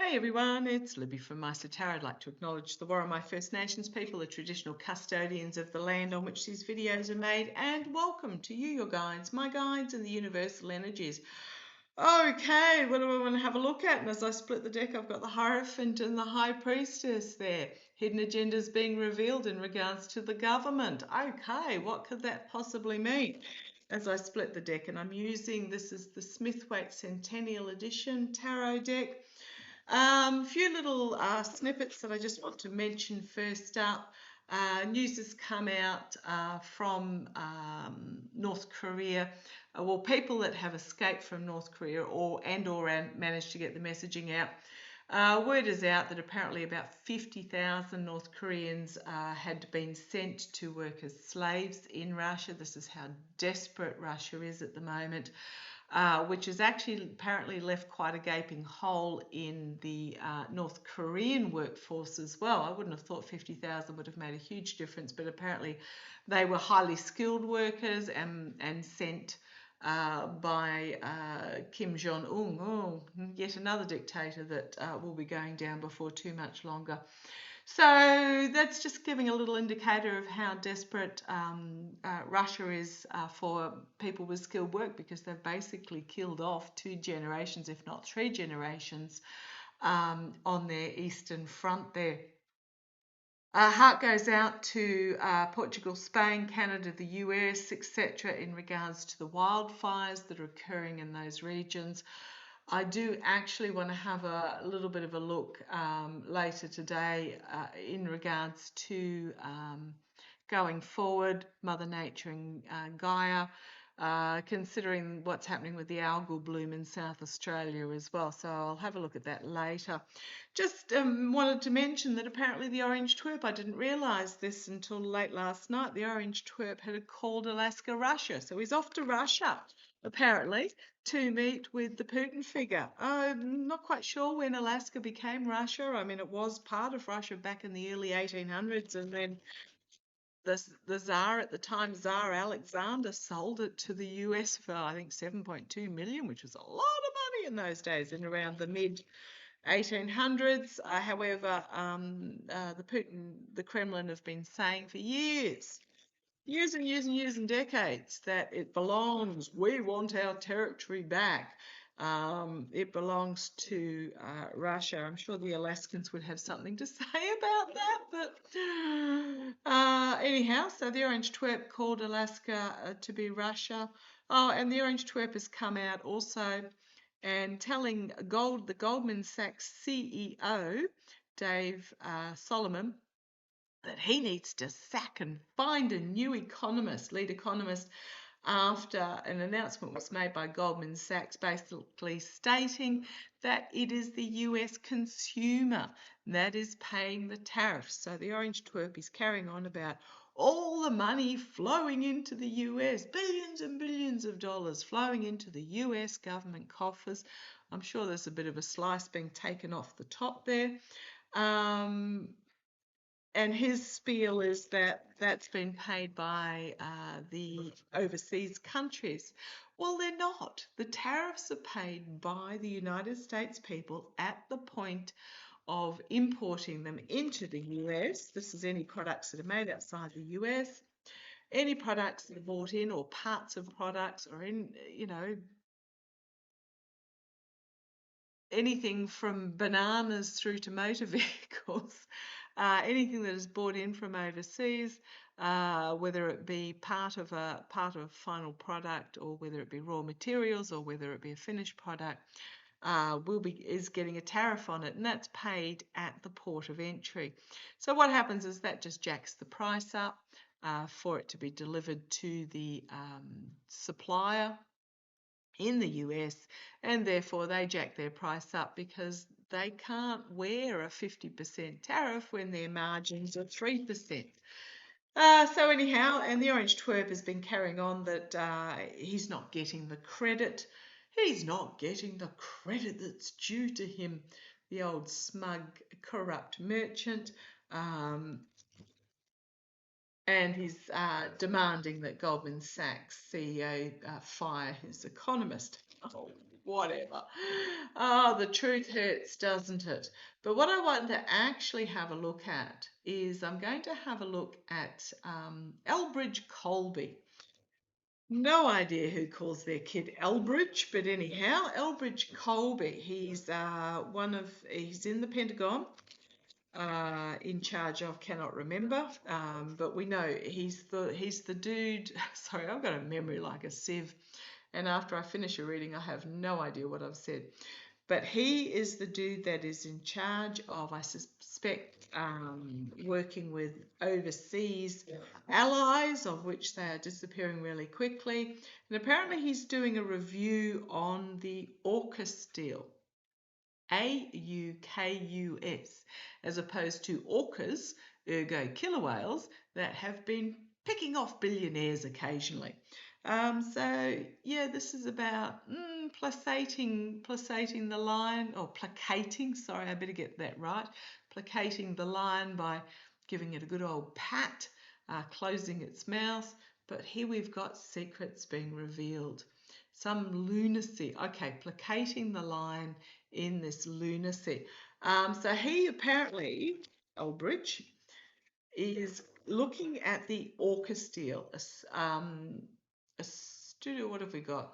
Hey everyone, it's Libby from maighstirtarot. I'd like to acknowledge the Worimi First Nations people, the traditional custodians of the land on which these videos are made, and welcome to you, your guides, my guides, and the universal energies. Okay, what do I want to have a look at? And as I split the deck, I've got the Hierophant and the High Priestess there. Hidden agendas being revealed in regards to the government. Okay, what could that possibly mean? As I split the deck, and I'm using, this is the Smithwaite Centennial Edition Tarot deck. Few little snippets that I just want to mention first up. News has come out from North Korea. Well, people that have escaped from North Korea or managed to get the messaging out. Word is out that apparently about 50,000 North Koreans had been sent to work as slaves in Russia. This is how desperate Russia is at the moment. Which has actually apparently left quite a gaping hole in the North Korean workforce as well. I wouldn't have thought 50,000 would have made a huge difference, but apparently they were highly skilled workers and sent by Kim Jong-un. Oh, yet another dictator that will be going down before too much longer. So that's just giving a little indicator of how desperate Russia is for people with skilled work, because they've basically killed off 2 generations, if not 3 generations, on their eastern front there. Heart goes out to Portugal, Spain, Canada, the US, etc. in regards to the wildfires that are occurring in those regions. I do actually want to have a little bit of a look later today in regards to going forward, Mother Nature and Gaia, considering what's happening with the algal bloom in South Australia as well. So I'll have a look at that later. Just wanted to mention that apparently the orange twerp, I didn't realise this until late last night, the orange twerp had called Alaska Russia. So he's off to Russia, apparently, to meet with the Putin figure. I'm not quite sure when Alaska became Russia. I mean, it was part of Russia back in the early 1800s, and then the Tsar at the time, Tsar Alexander, sold it to the US for, I think, 7.2 million, which was a lot of money in those days, in around the mid 1800s. However, the Kremlin have been saying for years and decades that it belongs. We want our territory back. It belongs to Russia. I'm sure the Alaskans would have something to say about that, but anyhow, so the orange twerp called Alaska to be Russia. Oh, and the orange twerp has come out also and telling the Goldman Sachs CEO, Dave Solomon, that he needs to sack and find a new lead economist, after an announcement was made by Goldman Sachs basically stating that it is the US consumer that is paying the tariffs. So the orange twerp is carrying on about all the money flowing into the US, billions and billions of dollars flowing into the US government coffers. I'm sure there's a bit of a slice being taken off the top there. And his spiel is that that's been paid by the overseas countries. Well, they're not. The tariffs are paid by the United States people at the point of importing them into the US. This is any products that are made outside the US, any products that are bought in, or parts of products, or anything from bananas through to motor vehicles. Anything that is brought in from overseas, whether it be part of a final product, or whether it be raw materials, or whether it be a finished product, is getting a tariff on it, and that's paid at the port of entry. So what happens is that just jacks the price up for it to be delivered to the supplier in the US, and therefore they jack their price up because they can't wear a 50% tariff when their margins are 3%. So anyhow, and the orange twerp has been carrying on that he's not getting the credit. He's not getting the credit that's due to him, the old smug, corrupt merchant. And he's demanding that Goldman Sachs CEO fire his economist. Oh, Whatever. Oh, the truth hurts, doesn't it? But what I want to actually have a look at is I'm going to have a look at Elbridge Colby. No idea who calls their kid Elbridge, but anyhow, Elbridge Colby. He's he's in the Pentagon, in charge of, cannot remember, but we know he's the dude. Sorry, I've got a memory like a sieve, and after I finish a reading, I have no idea what I've said. But he is the dude that is in charge of, I suspect, working with overseas allies, of which they are disappearing really quickly. And apparently he's doing a review on the AUKUS deal. AUKUS, as opposed to orcas, ergo killer whales, that have been picking off billionaires occasionally. So yeah, this is about placating the lion, or placating, sorry, I better get that right, placating the lion by giving it a good old pat, closing its mouth. But here we've got secrets being revealed. Some lunacy. Okay, placating the lion in this lunacy. So he apparently, Elbridge, is looking at the AUKUS deal. What have we got?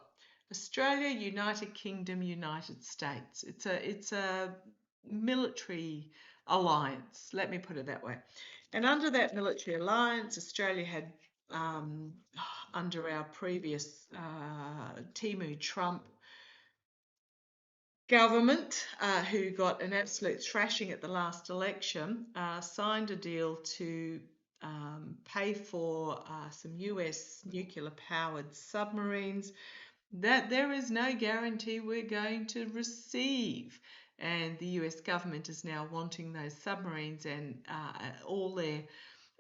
Australia, United Kingdom, United States. It's a military alliance, let me put it that way. And under that military alliance, Australia had, under our previous Timu Trump government, who got an absolute thrashing at the last election, signed a deal to pay for some US nuclear-powered submarines that there is no guarantee we're going to receive. And the US government is now wanting those submarines and all their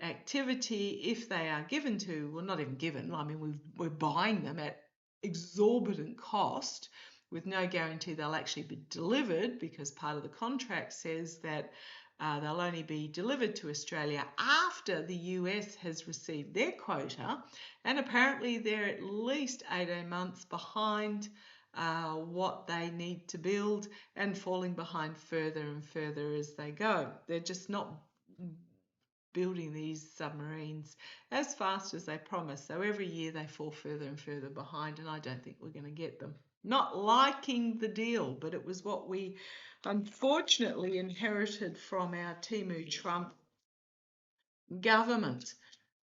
activity, if they are given to, well, not even given, I mean, we're buying them at exorbitant cost with no guarantee they'll actually be delivered, because part of the contract says that they'll only be delivered to Australia after the US has received their quota, and apparently they're at least 18 months behind what they need to build, and falling behind further and further as they go. They're just not building these submarines as fast as they promise. So every year they fall further and further behind, and I don't think we're going to get them. Not liking the deal, but it was what we unfortunately inherited from our Timu Trump government.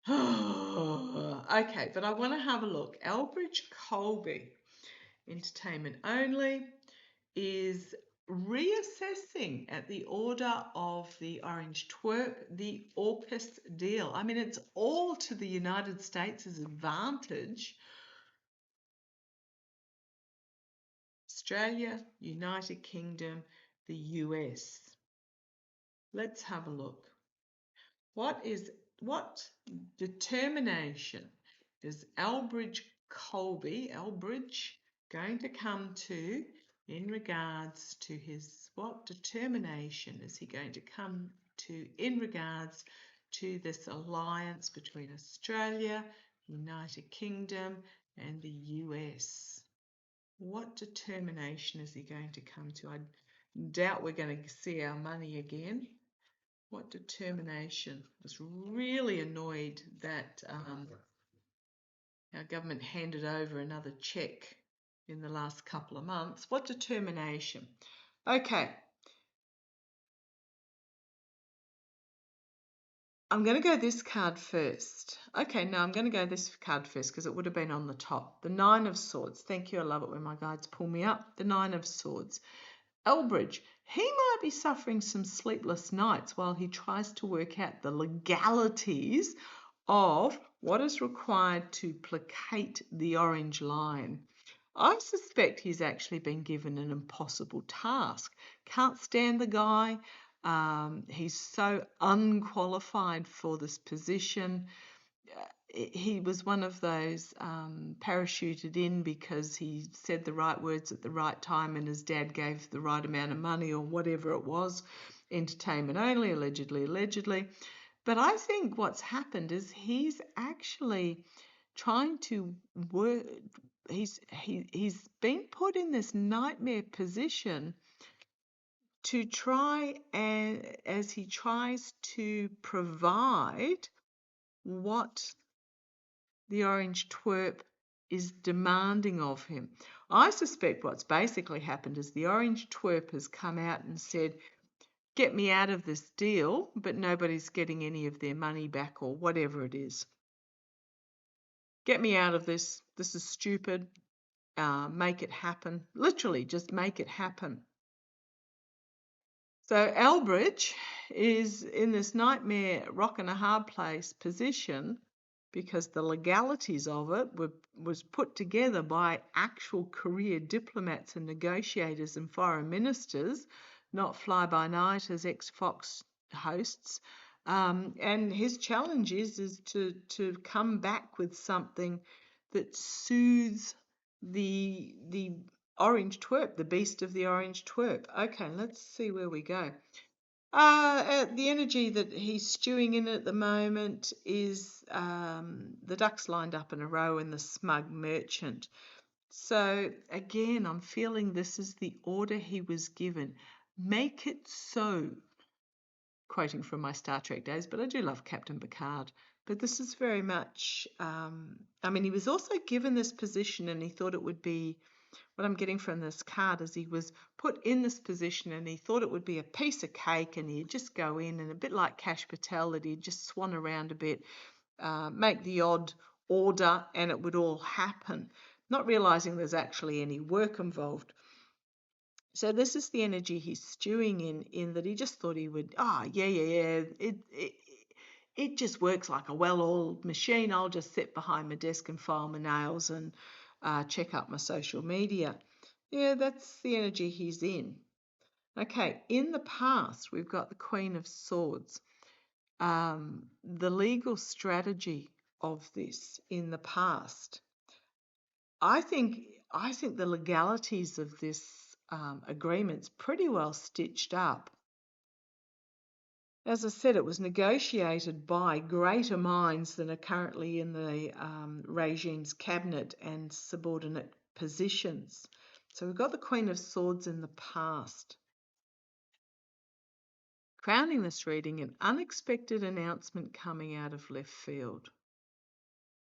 Okay, but I want to have a look. Elbridge Colby, entertainment only, is reassessing at the order of the Orange Twerp the AUKUS deal. I mean, it's all to the United States' advantage. Australia, United Kingdom, the US. Let's have a look. What determination is Elbridge Colby, going to come to in regards to what determination is he going to come to in regards to this alliance between Australia, United Kingdom, and the US? What determination is he going to come to? I doubt we're going to see our money again. What determination? I was really annoyed that our government handed over another cheque in the last couple of months. What determination? Okay. I'm going to go this card first. Okay, no, I'm going to go this card first because it would have been on the top. The Nine of Swords. Thank you. I love it when my guides pull me up. The Nine of Swords. Elbridge, he might be suffering some sleepless nights while he tries to work out the legalities of what is required to placate the orange line. I suspect he's actually been given an impossible task. Can't stand the guy. He's so unqualified for this position. He was one of those parachuted in because he said the right words at the right time and his dad gave the right amount of money, or whatever it was. Entertainment only, allegedly. But I think what's happened is he's actually trying to work. He's been put in this nightmare position to try, and as he tries to provide what the orange twerp is demanding of him. I suspect what's basically happened is the orange twerp has come out and said, get me out of this deal, but nobody's getting any of their money back or whatever it is. Get me out of this. This is stupid. Make it happen. Literally, just make it happen. So Elbridge is in this nightmare rock and a hard place position because the legalities of it was put together by actual career diplomats and negotiators and foreign ministers, not fly-by-night as ex-Fox hosts. And his challenge is to come back with something that soothes the orange twerp, the beast of the orange twerp. Okay, let's see where we go. The energy that he's stewing in at the moment is the ducks lined up in a row and the smug merchant. So again, I'm feeling this is the order he was given. Make it so. Quoting from my Star Trek days, but I do love Captain Picard. But this is very much, I mean, he was also given this position and he thought it would be, what I'm getting from this card is he was put in this position and he thought it would be a piece of cake and he'd just go in and a bit like Cash Patel, that he'd just swan around a bit, make the odd order and it would all happen, not realizing there's actually any work involved. So this is the energy he's stewing in that he just thought he would, it just works like a well-oiled machine. I'll just sit behind my desk and file my nails and check out my social media. Yeah, that's the energy he's in. Okay, in the past, we've got the Queen of Swords. The legal strategy of this in the past. I think the legalities of this agreement's pretty well stitched up. As I said, it was negotiated by greater minds than are currently in the regime's cabinet and subordinate positions. So we've got the Queen of Swords in the past. Crowning this reading, an unexpected announcement coming out of left field.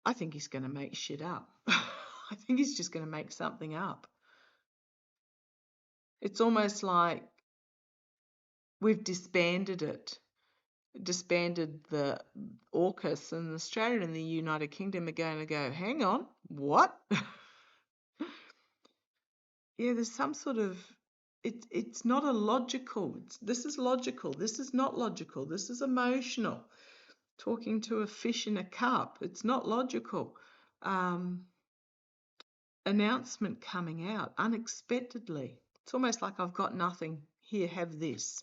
I think he's going to make shit up. I think he's just going to make something up. It's almost like we've disbanded it. Disbanded the AUKUS, and Australia and the United Kingdom are going to go, hang on, what? Yeah, there's some sort of, it's not a logical, this is logical, this is not logical, this is emotional. Talking to a fish in a cup, it's not logical. Announcement coming out unexpectedly. It's almost like I've got nothing, here, have this.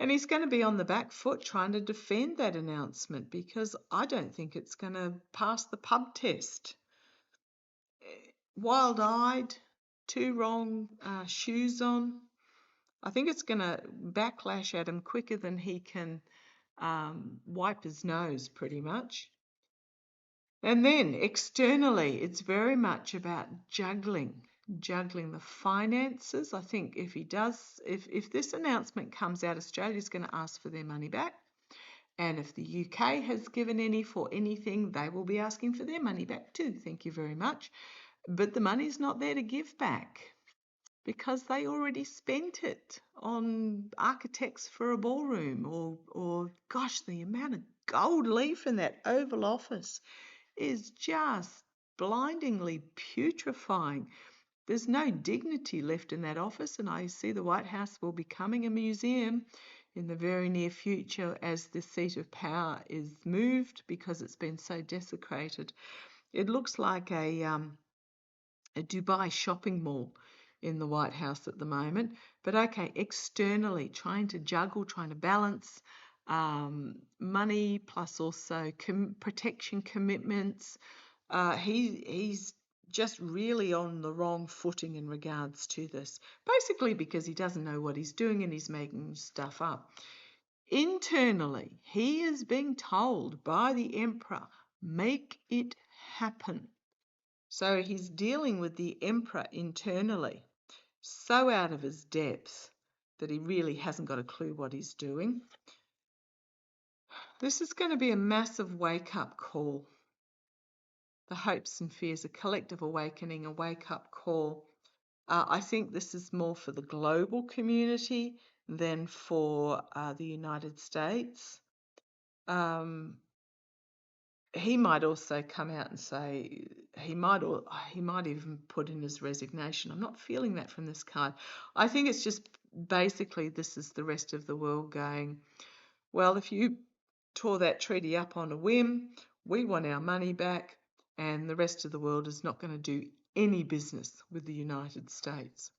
And he's going to be on the back foot trying to defend that announcement because I don't think it's going to pass the pub test. Wild-eyed, two wrong shoes on. I think it's going to backlash at him quicker than he can wipe his nose, pretty much. And then externally, it's very much about juggling the finances. I think if he does, if this announcement comes out, Australia's going to ask for their money back. And if the UK has given any for anything, they will be asking for their money back too. Thank you very much. But the money's not there to give back because they already spent it on architects for a ballroom or gosh, the amount of gold leaf in that Oval Office is just blindingly putrefying. There's no dignity left in that office, and I see the White House will be becoming a museum in the very near future as the seat of power is moved because it's been so desecrated. It looks like a Dubai shopping mall in the White House at the moment. But okay, externally, trying to juggle, trying to balance money plus also protection commitments. He's just really on the wrong footing in regards to this, basically because he doesn't know what he's doing and he's making stuff up. Internally, he is being told by the Emperor, Make it happen. So he's dealing with the Emperor internally, so out of his depth that he really hasn't got a clue what he's doing. This is going to be a massive wake-up call. The hopes and fears, a collective awakening, a wake-up call. I think this is more for the global community than for the United States. He might also come out and say, he might even put in his resignation. I'm not feeling that from this card. I think it's just basically this is the rest of the world going, well, if you tore that treaty up on a whim, we want our money back, and the rest of the world is not going to do any business with the United States.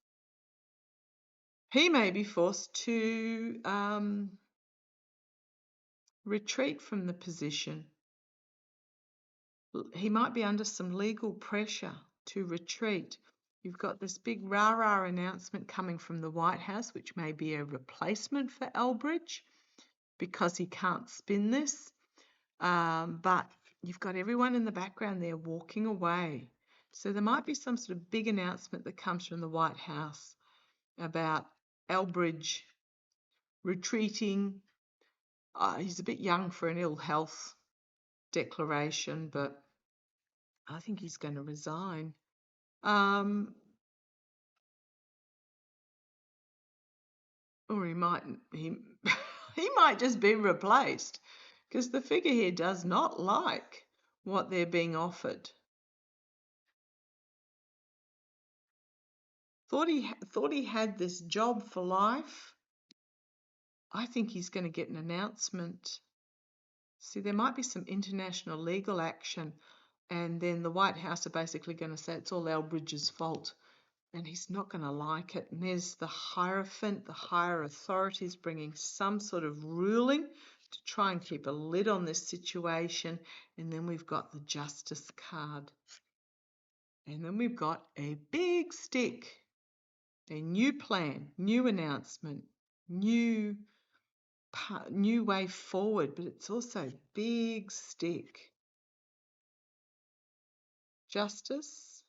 He may be forced to retreat from the position. He might be under some legal pressure to retreat. You've got this big rah-rah announcement coming from the White House, which may be a replacement for Elbridge because he can't spin this. But you've got everyone in the background there walking away. So there might be some sort of big announcement that comes from the White House about Elbridge retreating. He's a bit young for an ill health declaration, but I think he's going to resign. Or he might just be replaced, because the figure here does not like what they're being offered. Thought he had this job for life. I think he's going to get an announcement. See, there might be some international legal action, and then the White House are basically going to say it's all Elbridge's fault, and he's not going to like it. And there's the Hierophant, the higher authorities bringing some sort of ruling to try and keep a lid on this situation. And then we've got the Justice card. And then we've got a big stick, a new plan, new announcement, new way forward, but it's also big stick. Justice.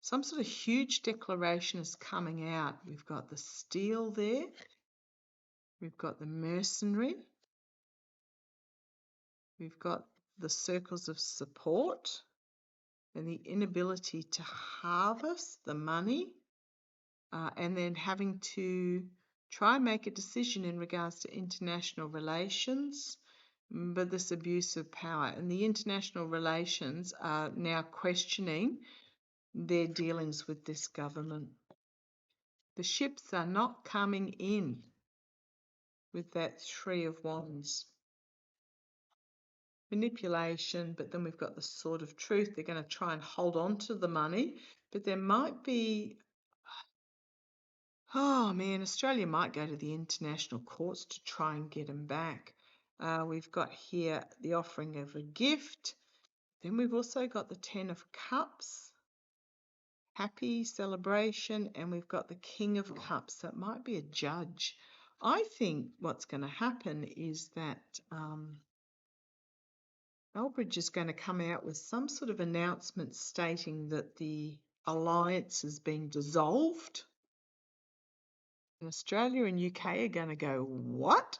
Some sort of huge declaration is coming out. We've got the steel there. We've got the mercenary. We've got the circles of support and the inability to harvest the money, and then having to try and make a decision in regards to international relations, but this abuse of power. And the international relations are now questioning their dealings with this government. The ships are not coming in with that Three of Wands. Manipulation, but then we've got the Sword of Truth. They're going to try and hold on to the money, but there might be, oh man, Australia might go to the international courts to try and get them back. We've got here the offering of a gift. Then we've also got the Ten of Cups, happy celebration, and we've got the King of Cups. So it might be a judge. I think what's going to happen is that Elbridge is going to come out with some sort of announcement stating that the alliance has been dissolved. And Australia and UK are going to go, what?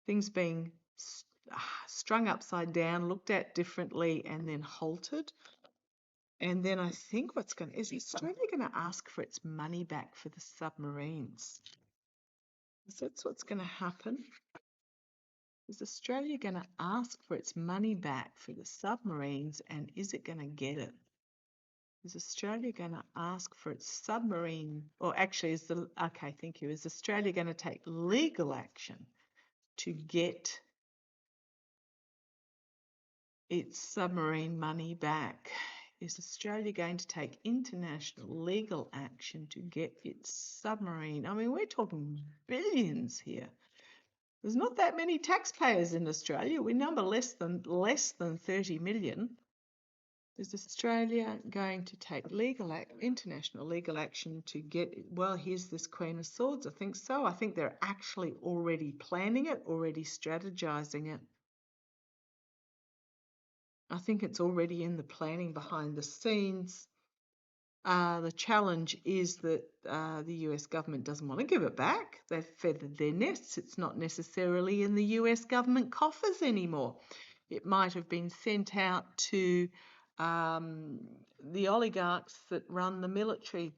Things being strung upside down, looked at differently, and then halted. And then I think is Australia going to ask for its money back for the submarines? Because that's what's going to happen. Is Australia going to ask for its money back for the submarines, and is it going to get it? Is Australia going to ask for its submarine, or actually is Australia going to take legal action to get its submarine money back? Is Australia going to take international legal action to get its submarine? I mean, we're talking billions here. There's not that many taxpayers in Australia. We number less than 30 million. Is Australia going to take international legal action to get, well, here's this Queen of Swords. I think so. I think they're actually already planning it, already strategizing it. I think it's already in the planning behind the scenes. The challenge is that the US government doesn't want to give it back. They've feathered their nests. It's not necessarily in the US government coffers anymore. It might have been sent out to the oligarchs that run the military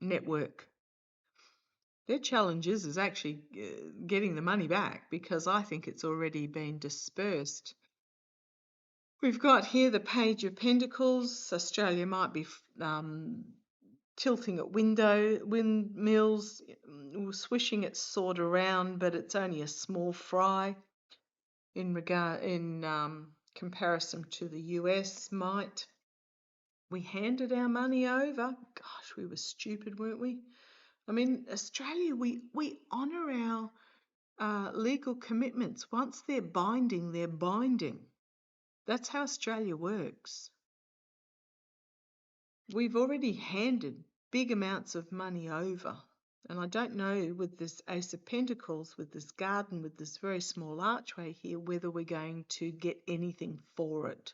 network. Their challenge is actually getting the money back, because I think it's already been dispersed. We've got here the Page of Pentacles. Australia might be tilting at windmills, swishing its sword around, but it's only a small fry in comparison to the US might. We handed our money over. Gosh, we were stupid, weren't we? I mean, Australia, we honour our legal commitments. Once they're binding, they're binding. That's how Australia works. We've already handed big amounts of money over. And I don't know, with this Ace of Pentacles, with this garden, with this very small archway here, whether we're going to get anything for it.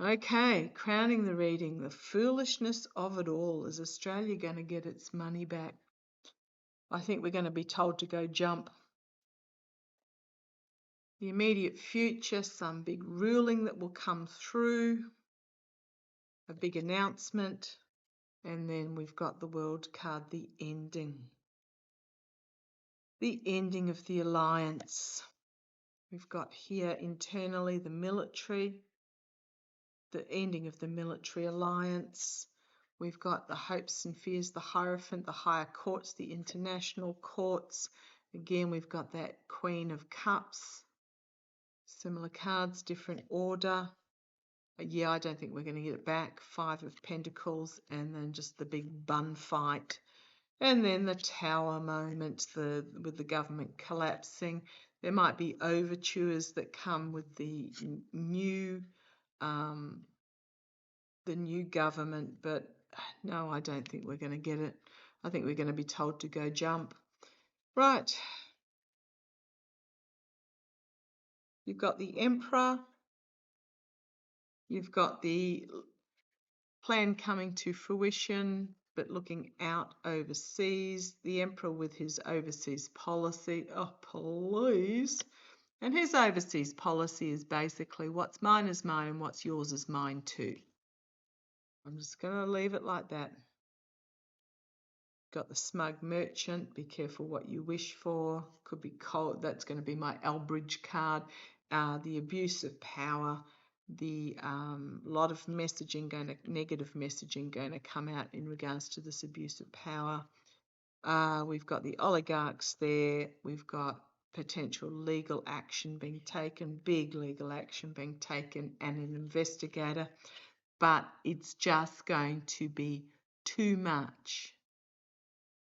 Okay, crowning the reading, the foolishness of it all. Is Australia going to get its money back? I think we're going to be told to go jump. The immediate future, some big ruling that will come through, a big announcement, and then we've got the World card, the ending. The ending of the alliance. We've got here internally the military, the ending of the military alliance. We've got the hopes and fears, the Hierophant, the higher courts, the international courts. Again, we've got that Queen of Cups. Similar cards, different order. Yeah, I don't think we're going to get it back. Five of Pentacles, and then just the big bun fight. And then the Tower moment, with the government collapsing. There might be overtures that come with the new government, but no, I don't think we're going to get it. I think we're going to be told to go jump. Right. You've got the Emperor. You've got the plan coming to fruition, but looking out overseas. The Emperor with his overseas policy. Oh, please. And his overseas policy is basically what's mine is mine and what's yours is mine too. I'm just going to leave it like that. Got the Smug Merchant. Be careful what you wish for. Could be cold. That's going to be my Elbridge card. The abuse of power. The lot of messaging negative messaging going to come out in regards to this abuse of power. We've got the oligarchs there. We've got potential legal action being taken, big legal action being taken, and an investigator. But it's just going to be too much.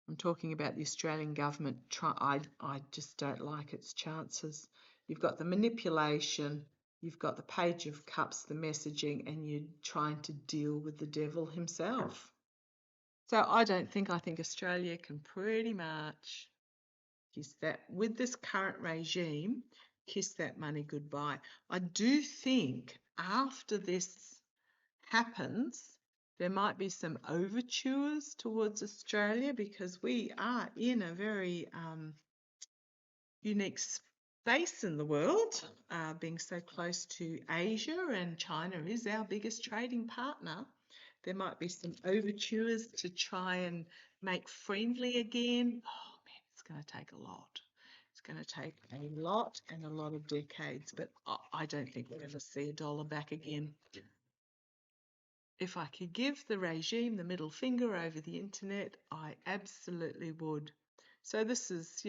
I'm talking about the Australian government. I just don't like its chances. You've got the manipulation, you've got the Page of Cups, the messaging, and you're trying to deal with the devil himself. So I think Australia can pretty much kiss that, with this current regime, kiss that money goodbye. I do think after this happens, there might be some overtures towards Australia, because we are in a very unique space in the world, being so close to Asia, and China is our biggest trading partner. There might be some overtures to try and make friendly again. Oh man, it's going to take a lot. It's going to take a lot and a lot of decades, but I don't think we'll ever see a dollar back again. If I could give the regime the middle finger over the internet, I absolutely would. So this is,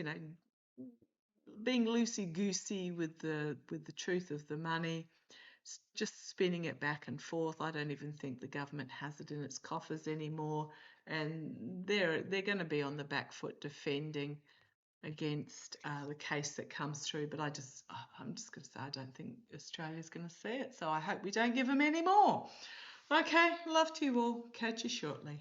being loosey-goosey with the truth of the money, just spinning it back and forth. I don't even think the government has it in its coffers anymore, and they're going to be on the back foot defending against the case that comes through. But I'm just going to say I don't think Australia's going to see it, so I hope we don't give them any more. Okay, love to you all. Catch you shortly.